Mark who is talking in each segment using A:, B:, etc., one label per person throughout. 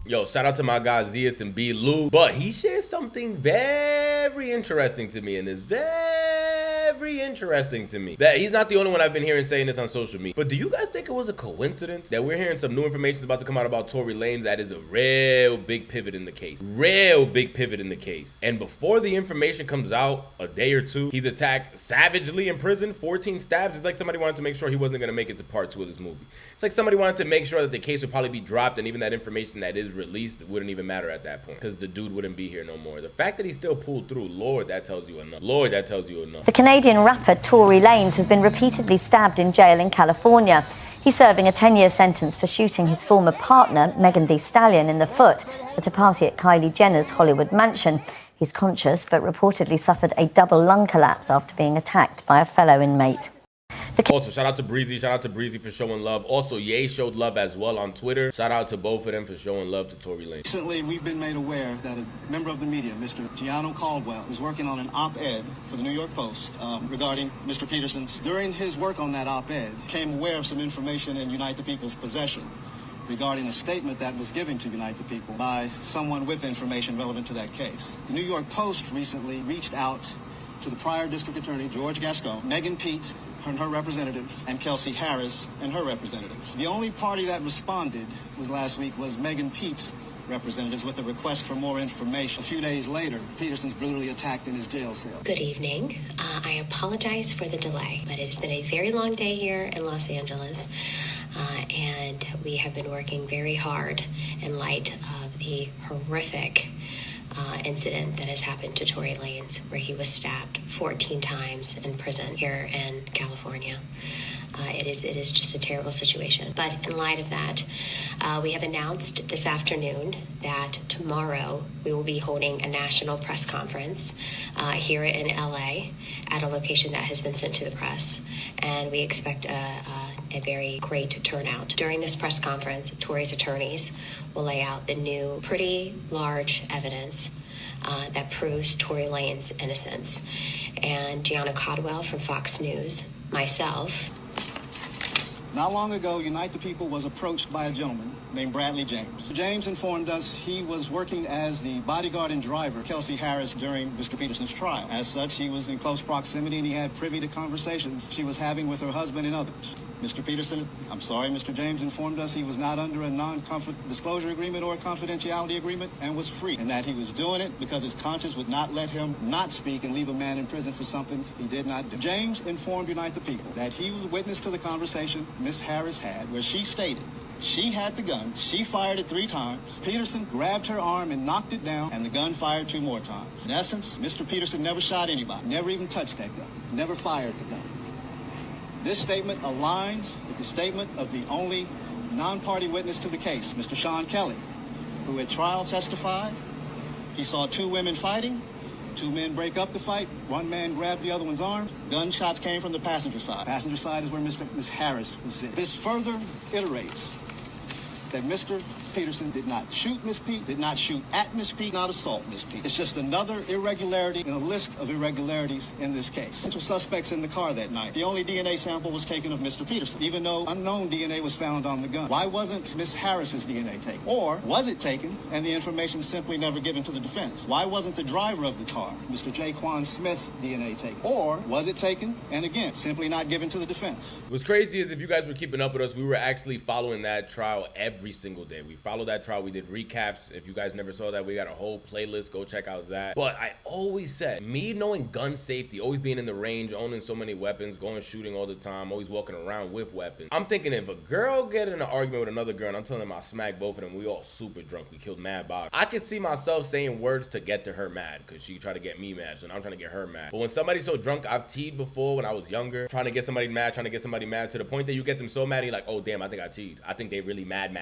A: Yo, shout out to my guy Zias and Blou, but he shares something very interesting to me, and is very interesting to me. That he's not the only one I've been hearing saying this on social media. But do you guys think it was a coincidence that we're hearing some new information about to come out about Tory Lanez that is a real big pivot in the case? Real big pivot in the case. And before the information comes out, a day or two, he's attacked savagely in prison, 14 stabs. It's like somebody wanted to make sure he wasn't gonna make it to part 2 of this movie. It's like somebody wanted to make sure that the case would probably be dropped, and even that information that is released wouldn't even matter at that point, because the dude wouldn't be here no more. The fact that he still pulled through, Lord, that tells you enough. Lord, that tells you enough.
B: The Canadian rapper Tory Lanez has been repeatedly stabbed in jail in California. He's serving a 10-year sentence for shooting his former partner, Megan Thee Stallion, in the foot at a party at Kylie Jenner's Hollywood mansion. He's conscious, but reportedly suffered a double lung collapse after being attacked by a fellow inmate.
A: Also, shout out to Breezy. Shout out to Breezy for showing love. Also, Ye showed love as well on Twitter. Shout out to both of them for showing love to Tory Lanez.
C: Recently, we've been made aware that a member of the media, Mr. Gianno Caldwell, was working on an op-ed for the New York Post regarding Mr. Peterson's. During his work on that op-ed, became aware of some information in Unite the People's possession regarding a statement that was given to Unite the People by someone with information relevant to that case. The New York Post recently reached out to the prior district attorney, George Gascon, Megan Pete, and her representatives, and Kelsey Harris and her representatives. The only party that responded last week was Megan Pete's representatives with a request for more information. A few days later, Peterson's brutally attacked in his jail cell.
D: Good evening. I apologize for the delay, but it has been a very long day here in Los Angeles, and we have been working very hard in light of the horrific incident that has happened to Tory Lanez, where he was stabbed 14 times in prison here in California. It is just a terrible situation. But in light of that, we have announced this afternoon that tomorrow we will be holding a national press conference here in LA at a location that has been sent to the press, and we expect a very great turnout. During this press conference, Tory's attorneys will lay out the new, pretty large evidence that proves Tory Lanez's innocence. And Gianna Caldwell from Fox News, myself.
C: Not long ago, Unite the People was approached by a gentleman named Bradley James. James informed us he was working as the bodyguard and driver of Kelsey Harris during Mr. Peterson's trial. As such, he was in close proximity and he had privy to conversations she was having with her husband and others. Mr. James informed us he was not under a non-disclosure agreement or a confidentiality agreement and was free, and that he was doing it because his conscience would not let him not speak and leave a man in prison for something he did not do. James informed Unite the People that he was witness to the conversation Miss Harris had, where she stated she had the gun, she fired it 3 times, Peterson grabbed her arm and knocked it down, and the gun fired 2 more times. In essence, Mr. Peterson never shot anybody, never even touched that gun, never fired the gun. This statement aligns with the statement of the only non-party witness to the case, Mr. Sean Kelly, who at trial testified he saw 2 women fighting, 2 men break up the fight, 1 man grabbed the other one's arm, gunshots came from the passenger side. Passenger side is where Miss Harris was sitting. This further iterates that Mr. Peterson did not shoot Miss Pete, did not shoot at Miss Pete, not assault Miss Pete. It's just another irregularity in a list of irregularities in this case. Potential suspects in the car that night. The only DNA sample was taken of Mr. Peterson, even though unknown DNA was found on the gun. Why wasn't Miss Harris's DNA taken? Or was it taken and the information simply never given to the defense? Why wasn't the driver of the car, Mr. Jaquan Smith's DNA taken? Or was it taken and again, simply not given to the defense?
A: What's crazy is, if you guys were keeping up with us, we were actually following that trial every single day. We followed that trial. We did recaps. If you guys never saw that, we got a whole playlist. Go check out that. But I always said, me knowing gun safety, always being in the range, owning so many weapons, going shooting all the time, always walking around with weapons, I'm thinking if a girl get in an argument with another girl and I'm telling them I smack both of them, we all super drunk, we killed mad bodies, I can see myself saying words to get to her mad, because she tried to get me mad, so now I'm trying to get her mad. But when somebody's so drunk, I've teed before when I was younger, trying to get somebody mad to the point that you get them so mad, you're like, oh damn, I think I teed. I think they really mad.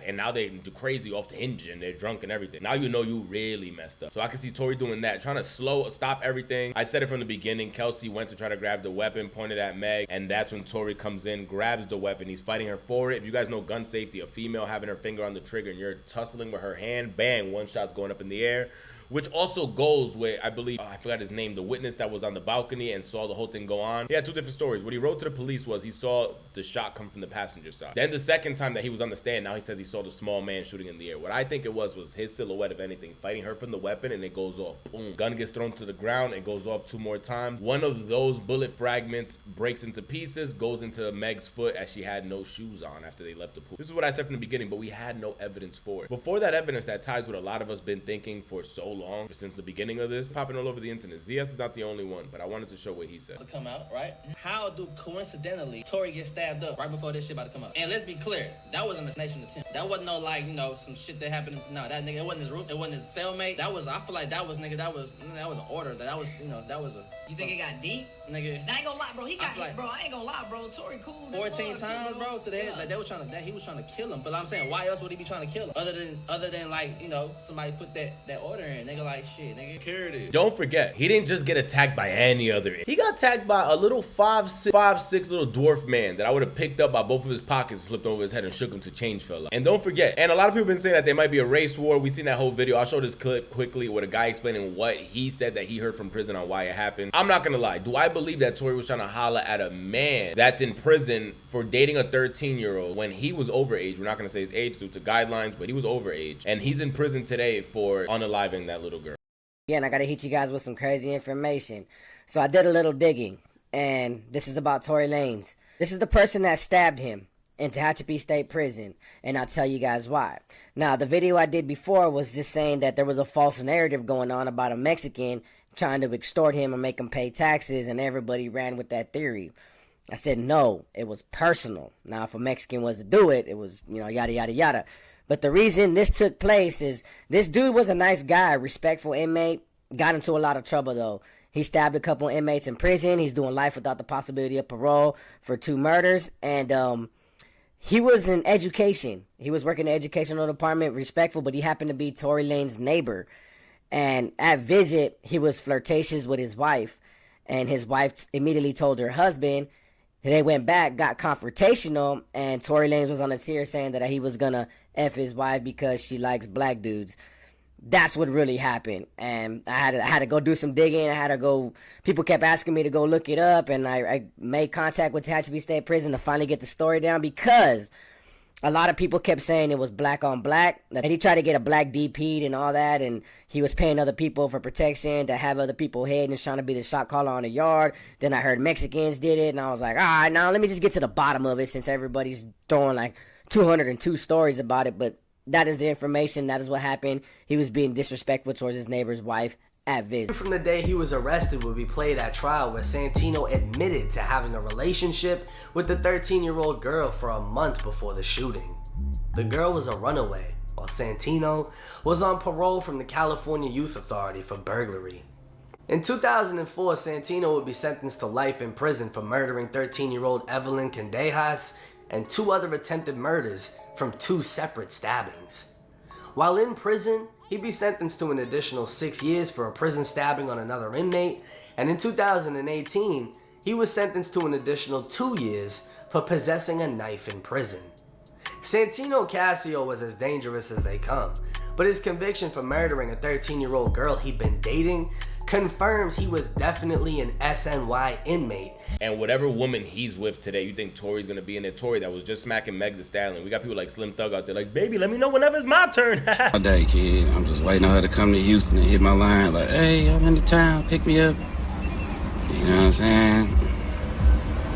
A: And now they do crazy off the hinge and they're drunk and everything. Now you know you really messed up. So I can see Tory doing that, trying to stop everything. I said it from the beginning. Kelsey went to try to grab the weapon, pointed at Meg, and that's when Tory comes in, grabs the weapon. He's fighting her for it. If you guys know gun safety, a female having her finger on the trigger and you're tussling with her hand, bang, 1 shot's going up in the air. which also goes with, I believe, I forgot his name, the witness that was on the balcony and saw the whole thing go on. He had two different stories. What he wrote to the police was he saw the shot come from the passenger side. Then the second time that he was on the stand, now he says he saw the small man shooting in the air. What I think it was his silhouette, if anything, fighting her from the weapon, and it goes off. Boom. Gun gets thrown to the ground and goes off 2 more times. One of those bullet fragments breaks into pieces, goes into Meg's foot as she had no shoes on after they left the pool. This is what I said from the beginning, but we had no evidence for it. Before that evidence that ties what a lot of us been thinking for so long, since the beginning of this, popping all over the internet. Zias is not the only one, but I wanted to show what he said.
E: Come out, right? How do coincidentally Tory get stabbed up right before this shit about to come out? And let's be clear, that wasn't a snatching attempt. That wasn't no, like, you know, some shit that happened. No, that nigga, it wasn't his room, it wasn't his cellmate. That was, I feel like that was, nigga, that was an order. That was, you know, that was a.
F: You think it got deep?
E: Nigga.
F: I ain't gonna lie, bro. He got hit, bro. I ain't gonna lie, bro. Tory cool.
E: 14 times, bro, to the head. Like, they was trying to, he was trying to kill him. But I'm saying, why else would he be trying to kill him? Other than like, you know, somebody put that order in. Nigga, like, shit, nigga. Carried it.
A: Don't forget, he didn't just get attacked by any other. He got attacked by a little 5'6" little dwarf man that I would have picked up by both of his pockets, flipped over his head, and shook him to change fella. And don't forget, and a lot of people been saying that there might be a race war. We seen that whole video. I'll show this clip quickly with a guy explaining what he said that he heard from prison on why it happened. I'm not gonna lie. Do I believe that Tory was trying to holler at a man that's in prison for dating a 13-year-old when he was overage? We're not gonna say his age due to guidelines, but he was overage, and he's in prison today for unaliving that little girl.
G: Yeah, and I gotta hit you guys with some crazy information. So I did a little digging, and this is about Tory Lanez. This is the person that stabbed him in Tehachapi State Prison, and I'll tell you guys why. Now, the video I did before was just saying that there was a false narrative going on about a Mexican trying to extort him and make him pay taxes, and everybody ran with that theory. I said, no, it was personal. Now, if a Mexican was to do it, it was, you know, yada, yada, yada. But the reason this took place is this dude was a nice guy, respectful inmate, got into a lot of trouble, though. He stabbed a couple inmates in prison. He's doing life without the possibility of parole for 2 murders. And he was in education. He was working in the educational department, respectful, but he happened to be Tory Lanez's neighbor. And at visit, he was flirtatious with his wife. And his wife immediately told her husband. They went back, got confrontational, and Tory Lanez was on a tear saying that he was going to F his wife because she likes black dudes. That's what really happened. And I had to go do some digging. I had to go. People kept asking me to go look it up, and I made contact with Tehachapi State Prison to finally get the story down, because a lot of people kept saying it was black on black, that he tried to get a black DP'd and all that, and he was paying other people for protection to have other people hid and trying to be the shot caller on the yard. Then I heard Mexicans did it, and I was like, all right, now let me just get to the bottom of it, since everybody's throwing like 202 stories about it. But that is the information. That is what happened. He was being disrespectful towards his neighbor's wife at visit.
H: From the day he was arrested would be played at trial, where Santino admitted to having a relationship with the 13-year-old girl for a month before the shooting. The girl was a runaway, while Santino was on parole from the California Youth Authority for burglary. In 2004, Santino would be sentenced to life in prison for murdering 13-year-old Evelyn Candejas and 2 other attempted murders from 2 separate stabbings. While in prison, he'd be sentenced to an additional 6 years for a prison stabbing on another inmate, and in 2018, he was sentenced to an additional 2 years for possessing a knife in prison. Santino Casio was as dangerous as they come, but his conviction for murdering a 13-year-old girl he'd been dating confirms he was definitely an SNY inmate.
A: And whatever woman he's with today, you think Tory's gonna be in there? Tory that was just smacking Megan Thee Stallion. We got people like Slim Thug out there like, baby, let me know whenever it's my turn.
I: All day, kid. I'm just waiting on her to come to Houston and hit my line like, hey, I'm in the town, pick me up. You know what I'm saying?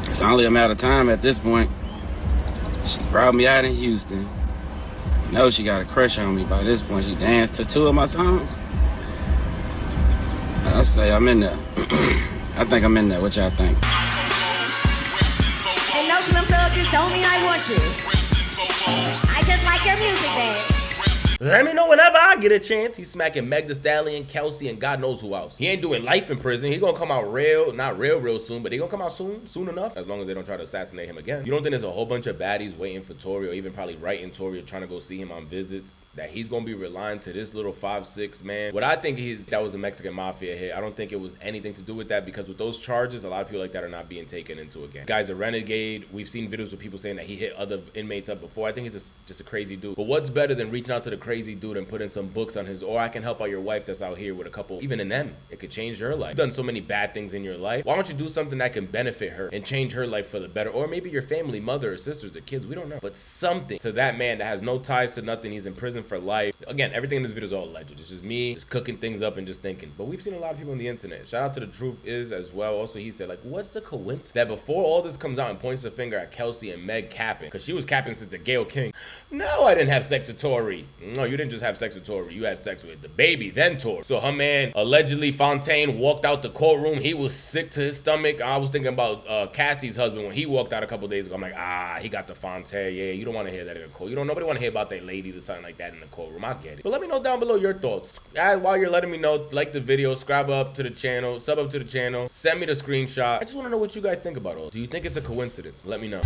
I: It's only a matter of time at this point. She brought me out in Houston. I know she got a crush on me by this point. She danced to 2 of my songs. I say I'm in there. I think I'm in there. What y'all think?
J: And no Slim Thug just don't mean I want you. I just like your music, babe.
A: Let me know whenever I get a chance. He's smacking Megan Thee Stallion, Kelsey, and God knows who else. He ain't doing life in prison. He gonna come out not real soon, but he gonna come out soon enough, as long as they don't try to assassinate him again. You don't think there's a whole bunch of baddies waiting for Tory, or even probably writing Tory or trying to go see him on visits, that he's gonna be relying to this little 5'6" man? What I think that was a Mexican mafia hit. I don't think it was anything to do with that, because with those charges, a lot of people like that are not being taken into again. Guy's a renegade. We've seen videos of people saying that he hit other inmates up before. I think he's just a crazy dude. But what's better than reaching out to the crazy dude and put in some books on his, or I can help out your wife that's out here with a couple, even an M. It could change her life. You've done so many bad things in your life. Why don't you do something that can benefit her and change her life for the better? Or maybe your family, mother or sisters or kids, we don't know. But something to that man that has no ties to nothing. He's in prison for life. Again, everything in this video is all alleged. It's just me just cooking things up and just thinking. But we've seen a lot of people on the internet. Shout out to The Truth Is as well. Also, he said, like, what's the coincidence that before all this comes out and points the finger at Kelsey and Meg capping, because she was capping since the Gayle King. No, I didn't have sex with Tory. No, you didn't just have sex with Tory. You had sex with the baby, then Tory. So her man, allegedly Fontaine, walked out the courtroom. He was sick to his stomach. I was thinking about Cassie's husband when he walked out a couple days ago. I'm like, he got the Fontaine. Yeah, you don't want to hear that in the court. Nobody want to hear about their ladies or something like that in the courtroom. I get it. But let me know down below your thoughts. While you're letting me know, like the video, subscribe up to the channel, sub up to the channel, send me the screenshot. I just want to know what you guys think about all. Do you think it's a coincidence? Let me know.